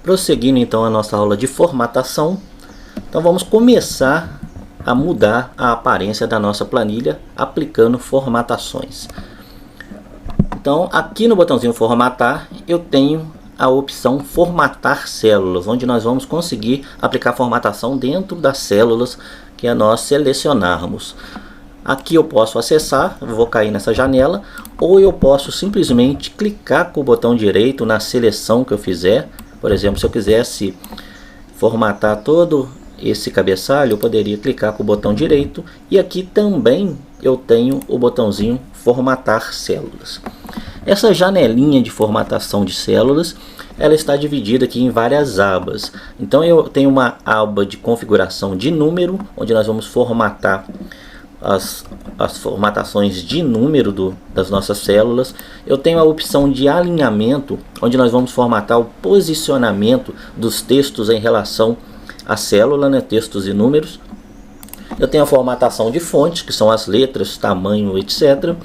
Prosseguindo então a nossa aula de formatação, então vamos começar a mudar a aparência da nossa planilha aplicando formatações. Então aqui no botãozinho formatar eu tenho a opção formatar células, onde nós vamos conseguir aplicar formatação dentro das células que nós selecionarmos. Aqui eu posso acessar, vou cair nessa janela, ou eu posso simplesmente clicar com o botão direito na seleção que eu fizer. Por exemplo, se eu quisesse formatar todo esse cabeçalho, eu poderia clicar com o botão direito, e aqui também eu tenho o botãozinho formatar células. Essa janelinha de formatação de células, ela está dividida aqui em várias abas. Então eu tenho uma aba de configuração de número, onde nós vamos formatar as formatações de número das nossas células. Eu tenho a opção de alinhamento, onde nós vamos formatar o posicionamento dos textos em relação à célula, né, textos e números. Eu tenho a formatação de fonte, que são as letras, tamanho, etc.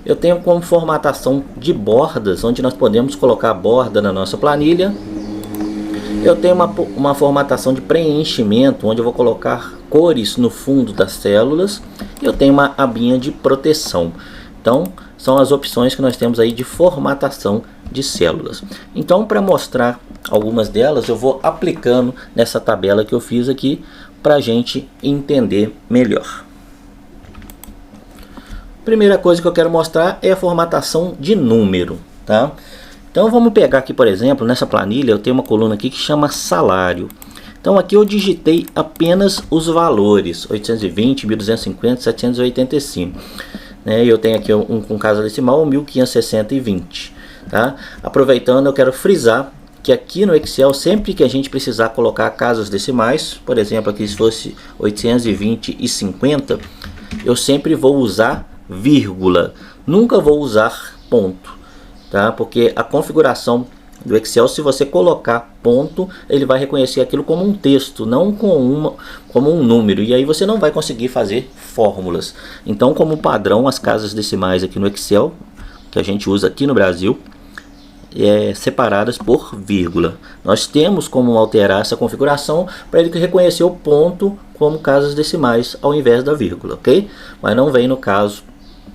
Eu tenho como formatação de bordas, onde nós podemos colocar a borda na nossa planilha. Eu tenho uma formatação de preenchimento, onde eu vou colocar cores no fundo das células. Eu tenho uma abinha de proteção. Então, são as opções que nós temos aí de formatação de células. Então, para mostrar algumas delas, eu vou aplicando nessa tabela que eu fiz aqui, para a gente entender melhor. Primeira coisa que eu quero mostrar é a formatação de número, tá? Então vamos pegar aqui, por exemplo, nessa planilha eu tenho uma coluna aqui que chama salário. Então aqui eu digitei apenas os valores, 820, 1250, 785. Né? Eu tenho aqui com casa decimal 1560,20. Tá? Aproveitando, eu quero frisar que aqui no Excel, sempre que a gente precisar colocar casas decimais, por exemplo, aqui se fosse 820,50, eu sempre vou usar vírgula, nunca vou usar ponto. Tá? Porque a configuração do Excel, se você colocar ponto, ele vai reconhecer aquilo como um texto, não como um número, e aí você não vai conseguir fazer fórmulas. Então, como padrão, as casas decimais aqui no Excel, que a gente usa aqui no Brasil, separadas por vírgula. Nós temos como alterar essa configuração para ele reconhecer o ponto como casas decimais ao invés da vírgula, ok? Mas não vem no caso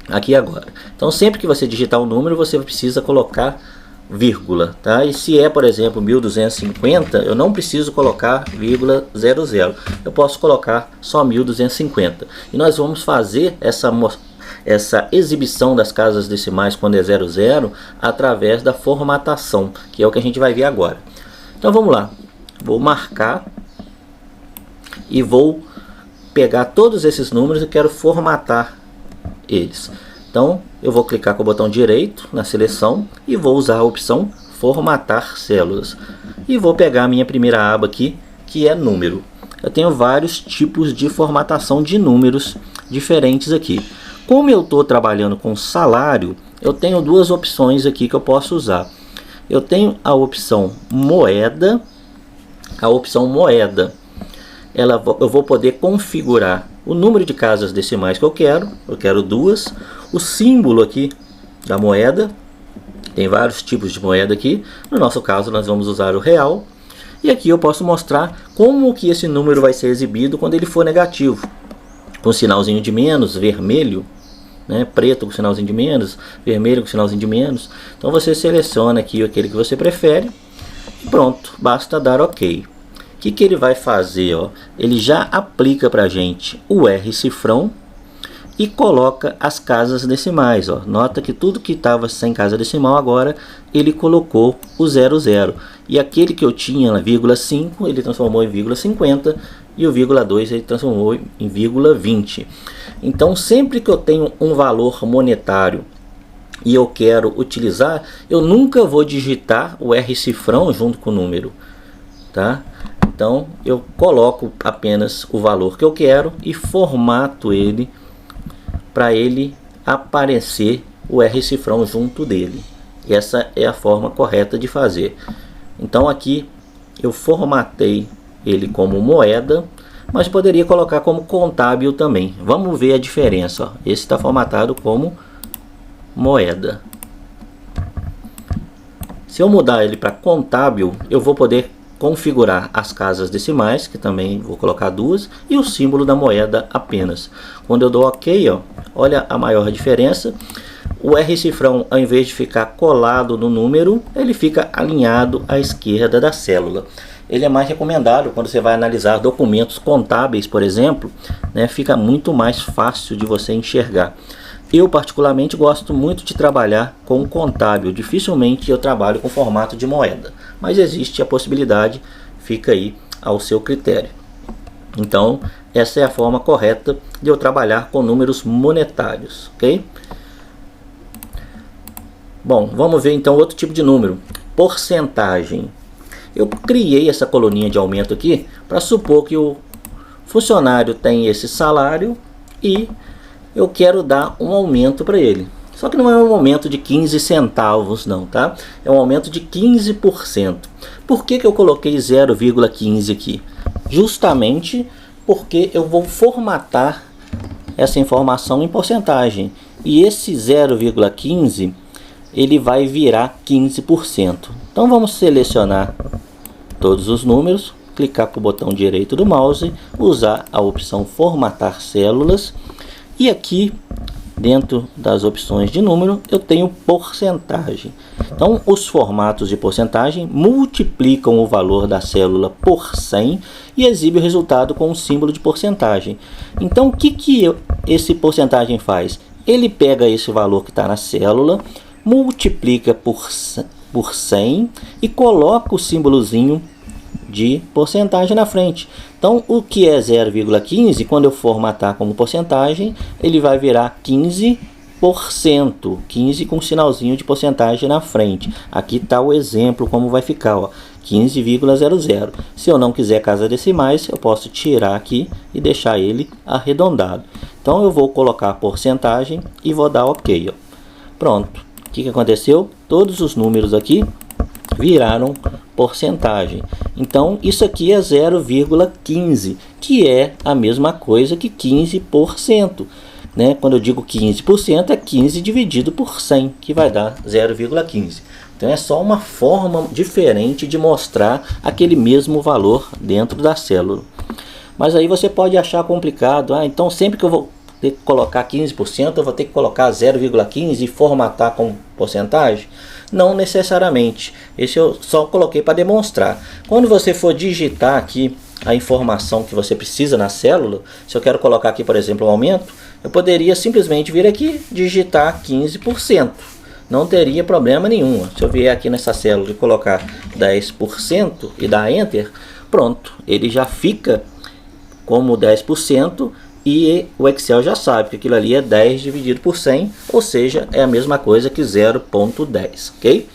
aqui agora. Então sempre que você digitar um número, você precisa colocar vírgula, tá? E se é, por exemplo, 1250, eu não preciso colocar vírgula 00. Eu posso colocar só 1250. E nós vamos fazer essa exibição das casas decimais quando é 00 através da formatação, que é o que a gente vai ver agora. Então vamos lá. Vou marcar e vou pegar todos esses números e quero formatar eles. Então eu vou clicar com o botão direito na seleção e vou usar a opção formatar células e vou pegar a minha primeira aba aqui, que é número. Eu tenho vários tipos de formatação de números diferentes aqui. Como eu estou trabalhando com salário, eu tenho duas opções aqui que eu posso usar. Eu tenho a opção moeda. Eu vou poder configurar o número de casas decimais que eu quero 2, o símbolo aqui da moeda, tem vários tipos de moeda aqui, no nosso caso nós vamos usar o real, e aqui eu posso mostrar como que esse número vai ser exibido quando ele for negativo, com sinalzinho de menos, vermelho, né, preto com sinalzinho de menos, vermelho com sinalzinho de menos. Então você seleciona aqui aquele que você prefere, e pronto, basta dar OK. O que ele vai fazer? Ó? Ele já aplica para a gente o R cifrão e coloca as casas decimais. Ó. Nota que tudo que estava sem casa decimal agora ele colocou o 00. E aquele que eu tinha na vírgula 5 ele transformou em vírgula 50 e o vírgula 2 ele transformou em vírgula 20. Então sempre que eu tenho um valor monetário e eu quero utilizar, eu nunca vou digitar o R cifrão junto com o número. Tá? Então eu coloco apenas o valor que eu quero e formato ele para ele aparecer o R cifrão junto dele. Essa é a forma correta de fazer. Então aqui eu formatei ele como moeda, mas poderia colocar como contábil também. Vamos ver a diferença. Ó. Esse está formatado como moeda. Se eu mudar ele para contábil, eu vou poder configurar as casas decimais, que também vou colocar 2, e o símbolo da moeda apenas. Quando eu dou OK, ó, olha a maior diferença. O R-cifrão, ao invés de ficar colado no número, ele fica alinhado à esquerda da célula. Ele é mais recomendado quando você vai analisar documentos contábeis, por exemplo, né, fica muito mais fácil de você enxergar. Eu particularmente gosto muito de trabalhar com contábil, dificilmente eu trabalho com formato de moeda, mas existe a possibilidade, fica aí ao seu critério. Então, essa é a forma correta de eu trabalhar com números monetários, ok? Bom, vamos ver então outro tipo de número, porcentagem. Eu criei essa coluninha de aumento aqui para supor que o funcionário tem esse salário e eu quero dar um aumento para ele. Só que não é um aumento de 15 centavos não, tá? É um aumento de 15%. Por que eu coloquei 0,15 aqui? Justamente porque eu vou formatar essa informação em porcentagem. E esse 0,15 ele vai virar 15%. Então vamos selecionar todos os números, clicar com o botão direito do mouse, usar a opção formatar células e aqui dentro das opções de número eu tenho porcentagem. Então os formatos de porcentagem multiplicam o valor da célula por 100 e exibe o resultado com o símbolo de porcentagem. Então o que esse porcentagem faz? Ele pega esse valor que está na célula, multiplica por 100 e coloca o símbolozinho de porcentagem na frente. Então o que é 0,15, quando eu formatar como porcentagem, ele vai virar 15%, 15 com sinalzinho de porcentagem na frente. Aqui está o exemplo como vai ficar, ó, 15,00. Se eu não quiser casas decimais, eu posso tirar aqui e deixar ele arredondado. Então eu vou colocar a porcentagem e vou dar OK, ó. Pronto. O que aconteceu? Todos os números aqui viraram porcentagem. Então isso aqui é 0,15, que é a mesma coisa que 15%, né? Quando eu digo 15%, é 15 dividido por 100, que vai dar 0,15. Então é só uma forma diferente de mostrar aquele mesmo valor dentro da célula. Mas aí você pode achar complicado. Então sempre que eu vou ter que colocar 15%, eu vou ter que colocar 0,15 e formatar com porcentagem? Não necessariamente. Esse eu só coloquei para demonstrar. Quando você for digitar aqui a informação que você precisa na célula, se eu quero colocar aqui, por exemplo, um aumento, eu poderia simplesmente vir aqui digitar 15%. Não teria problema nenhum. Se eu vier aqui nessa célula e colocar 10% e dar Enter, pronto, ele já fica como 10%. E o Excel já sabe que aquilo ali é 10 dividido por 100, ou seja, é a mesma coisa que 0,10, ok?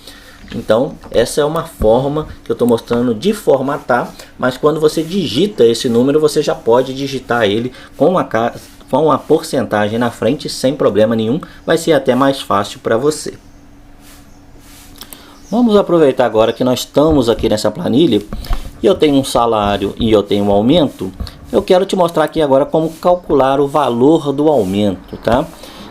Então, essa é uma forma que eu estou mostrando de formatar, mas quando você digita esse número, você já pode digitar ele com a porcentagem na frente, sem problema nenhum, vai ser até mais fácil para você. Vamos aproveitar agora que nós estamos aqui nessa planilha, e eu tenho um salário e eu tenho um aumento. Eu quero te mostrar aqui agora como calcular o valor do aumento, tá?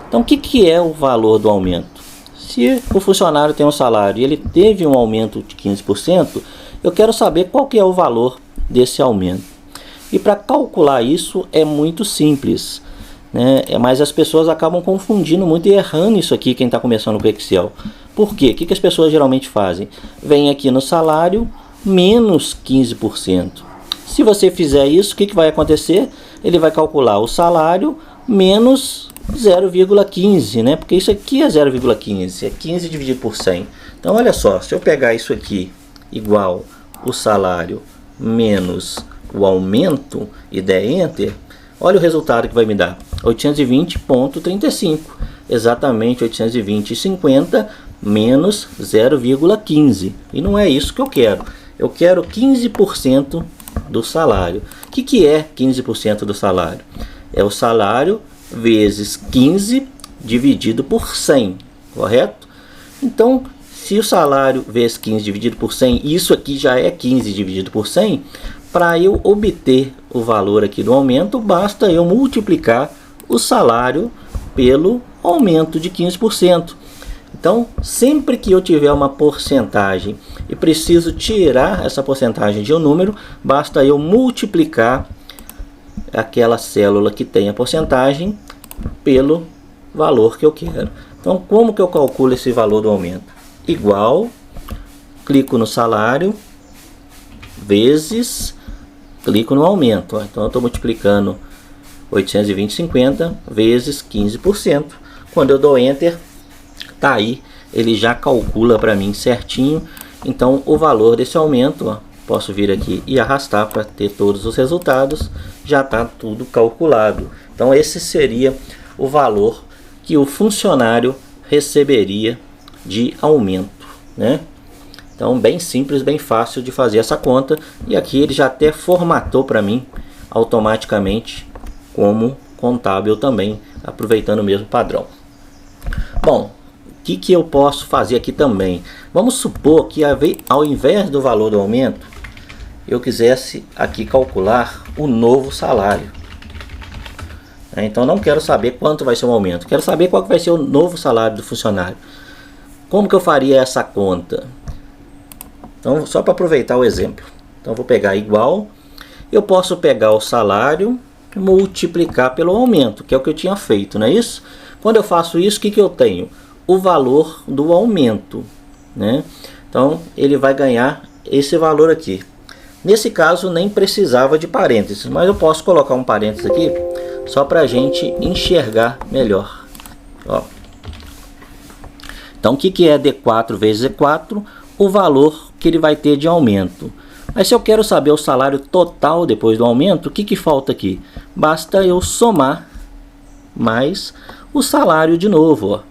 Então, o que é o valor do aumento? Se o funcionário tem um salário e ele teve um aumento de 15%, eu quero saber qual que é o valor desse aumento. E para calcular isso é muito simples, né? Mas as pessoas acabam confundindo muito e errando isso aqui, quem está começando com o Excel. Por quê? O que as pessoas geralmente fazem? Vem aqui no salário, menos 15%. Se você fizer isso, o que vai acontecer? Ele vai calcular o salário menos 0,15, né? Porque isso aqui é 0,15, é 15 dividido por 100. Então, olha só, se eu pegar isso aqui igual o salário menos o aumento e der Enter, olha o resultado que vai me dar, 820,35. Exatamente 820,50 menos 0,15. E não é isso que eu quero. Eu quero 15% do salário. O que é 15% do salário? É o salário vezes 15 dividido por 100, correto? Então, se o salário vezes 15 dividido por 100, isso aqui já é 15 dividido por 100, para eu obter o valor aqui do aumento, basta eu multiplicar o salário pelo aumento de 15%. Então, sempre que eu tiver uma porcentagem e preciso tirar essa porcentagem de um número, basta eu multiplicar aquela célula que tem a porcentagem pelo valor que eu quero. Então, como que eu calculo esse valor do aumento? Igual, clico no salário, vezes, clico no aumento. Então, eu estou multiplicando 820,50 vezes 15%. Quando eu dou Enter, tá aí, ele já calcula para mim certinho. Então, o valor desse aumento, ó, posso vir aqui e arrastar para ter todos os resultados. Já está tudo calculado. Então, esse seria o valor que o funcionário receberia de aumento, né? Então, bem simples, bem fácil de fazer essa conta. E aqui ele já até formatou para mim automaticamente como contábil também, aproveitando o mesmo padrão. Bom, o que eu posso fazer aqui também? Vamos supor que ao invés do valor do aumento, eu quisesse aqui calcular o novo salário. Então, não quero saber quanto vai ser o aumento, quero saber qual que vai ser o novo salário do funcionário. Como que eu faria essa conta? Então, só para aproveitar o exemplo. Então, vou pegar igual. Eu posso pegar o salário e multiplicar pelo aumento, que é o que eu tinha feito, não é isso? Quando eu faço isso, o que eu tenho? O valor do aumento, né? Então, ele vai ganhar esse valor aqui. Nesse caso, nem precisava de parênteses, mas eu posso colocar um parênteses aqui, só para a gente enxergar melhor. Ó. Então, o que é D4 vezes E4? O valor que ele vai ter de aumento. Mas se eu quero saber o salário total depois do aumento, o que falta aqui? Basta eu somar mais o salário de novo. Ó.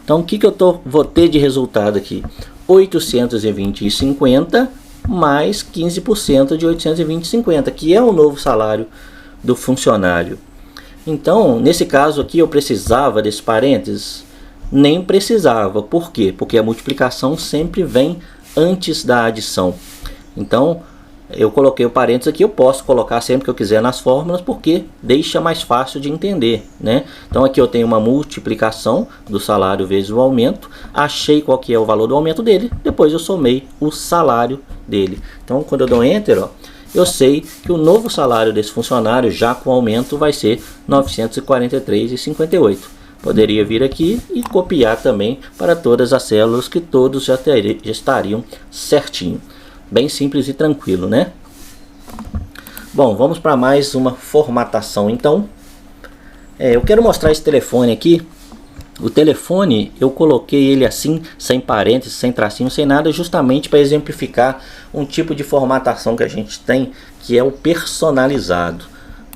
Então, o que vou ter de resultado aqui? 820,50 mais 15% de 820,50, que é o novo salário do funcionário. Então, nesse caso aqui, eu precisava desse parênteses? Nem precisava. Por quê? Porque a multiplicação sempre vem antes da adição. Então, eu coloquei o parênteses aqui, eu posso colocar sempre que eu quiser nas fórmulas, porque deixa mais fácil de entender, né? Então, aqui eu tenho uma multiplicação do salário vezes o aumento, achei qual que é o valor do aumento dele, depois eu somei o salário dele. Então, quando eu dou Enter, ó, eu sei que o novo salário desse funcionário, já com aumento, vai ser R$ 943,58. Poderia vir aqui e copiar também para todas as células, que todos já estariam certinho. Bem simples e tranquilo, né? Bom, vamos para mais uma formatação então. Eu quero mostrar esse telefone aqui. O telefone eu coloquei ele assim, sem parênteses, sem tracinho, sem nada, justamente para exemplificar um tipo de formatação que a gente tem, que é o personalizado.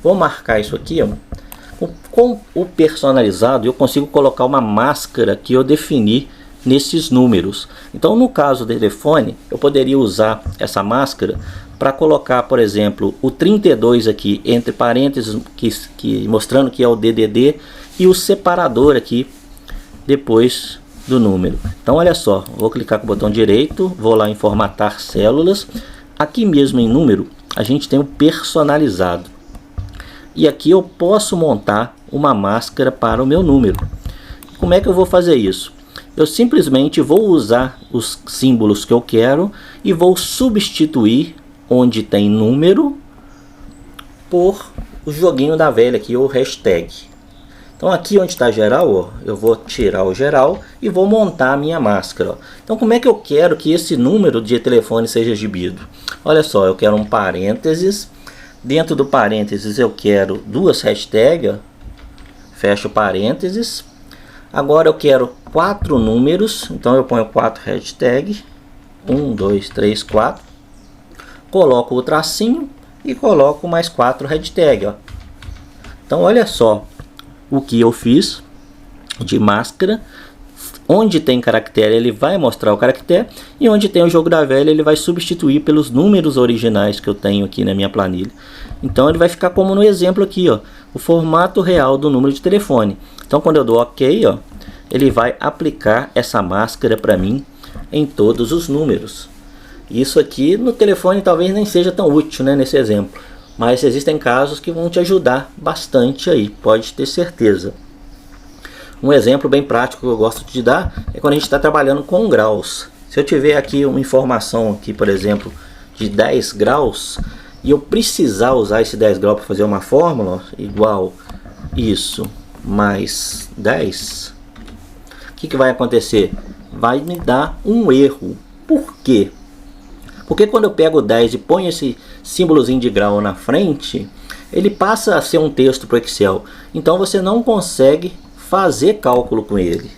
Vou marcar isso aqui, ó. Com o personalizado eu consigo colocar uma máscara que eu defini nesses números. Então, no caso do telefone, eu poderia usar essa máscara para colocar, por exemplo, o 32 aqui entre parênteses, mostrando que é o DDD, e o separador aqui depois do número. Então, olha só, vou clicar com o botão direito, vou lá em formatar células. Aqui mesmo em número, a gente tem o personalizado. E aqui eu posso montar uma máscara para o meu número. Como é que eu vou fazer isso? Eu simplesmente vou usar os símbolos que eu quero e vou substituir onde tem número por o joguinho da velha aqui, o hashtag. Então aqui onde está geral, ó, eu vou tirar o geral e vou montar a minha máscara. Ó. Então como é que eu quero que esse número de telefone seja exibido? Olha só, eu quero um parênteses. Dentro do parênteses eu quero duas hashtags, fecho parênteses. Agora eu quero 4 números, então eu ponho 4 hashtags, 1, 2, 3, 4. Coloco o tracinho e coloco mais 4 hashtags. Ó. Então olha só o que eu fiz de máscara. Onde tem caractere ele vai mostrar o caractere, e onde tem o jogo da velha ele vai substituir pelos números originais que eu tenho aqui na minha planilha. Então ele vai ficar como no exemplo aqui, ó, o formato real do número de telefone. Então quando eu dou OK, ó, ele vai aplicar essa máscara para mim em todos os números. Isso aqui no telefone talvez nem seja tão útil, né, nesse exemplo, mas existem casos que vão te ajudar bastante aí, pode ter certeza. Um exemplo bem prático que eu gosto de dar é quando a gente está trabalhando com graus. Se eu tiver aqui uma informação aqui, por exemplo, de 10 graus, e eu precisar usar esse 10 graus para fazer uma fórmula, igual isso mais 10, o que vai acontecer? Vai me dar um erro. Por quê? Porque quando eu pego o 10 e ponho esse símbolozinho de grau na frente, ele passa a ser um texto para o Excel. Então você não consegue fazer cálculo com ele.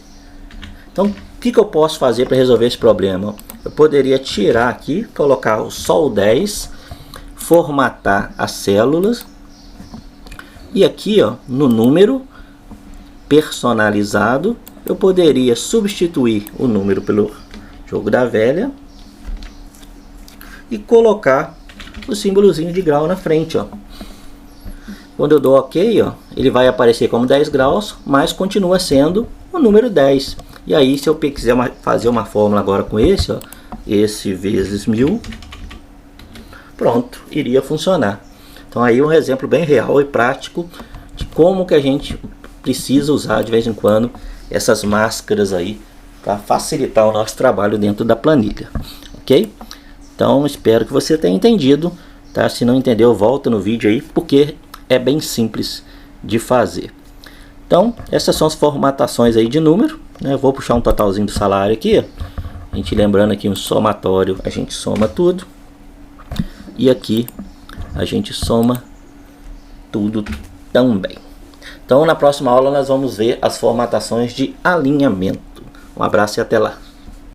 Então o que eu posso fazer para resolver esse problema? Eu poderia tirar aqui, colocar só o 10, formatar as células, e aqui ó, no número personalizado eu poderia substituir o número pelo jogo da velha e colocar o símbolozinho de grau na frente, ó. Quando eu dou OK, ó, ele vai aparecer como 10 graus, mas continua sendo o número 10. E aí, se eu quiser fazer uma fórmula agora com esse, ó, esse vezes 1000, pronto, iria funcionar. Então aí um exemplo bem real e prático de como que a gente precisa usar de vez em quando essas máscaras aí para facilitar o nosso trabalho dentro da planilha, ok? Então espero que você tenha entendido, tá? Se não entendeu, volta no vídeo aí, porque é bem simples de fazer. Então essas são as formatações aí de número, né? Eu vou puxar um totalzinho do salário aqui, a gente lembrando aqui um somatório, a gente soma tudo, e aqui a gente soma tudo também. Então na próxima aula nós vamos ver as formatações de alinhamento. Um abraço e até lá.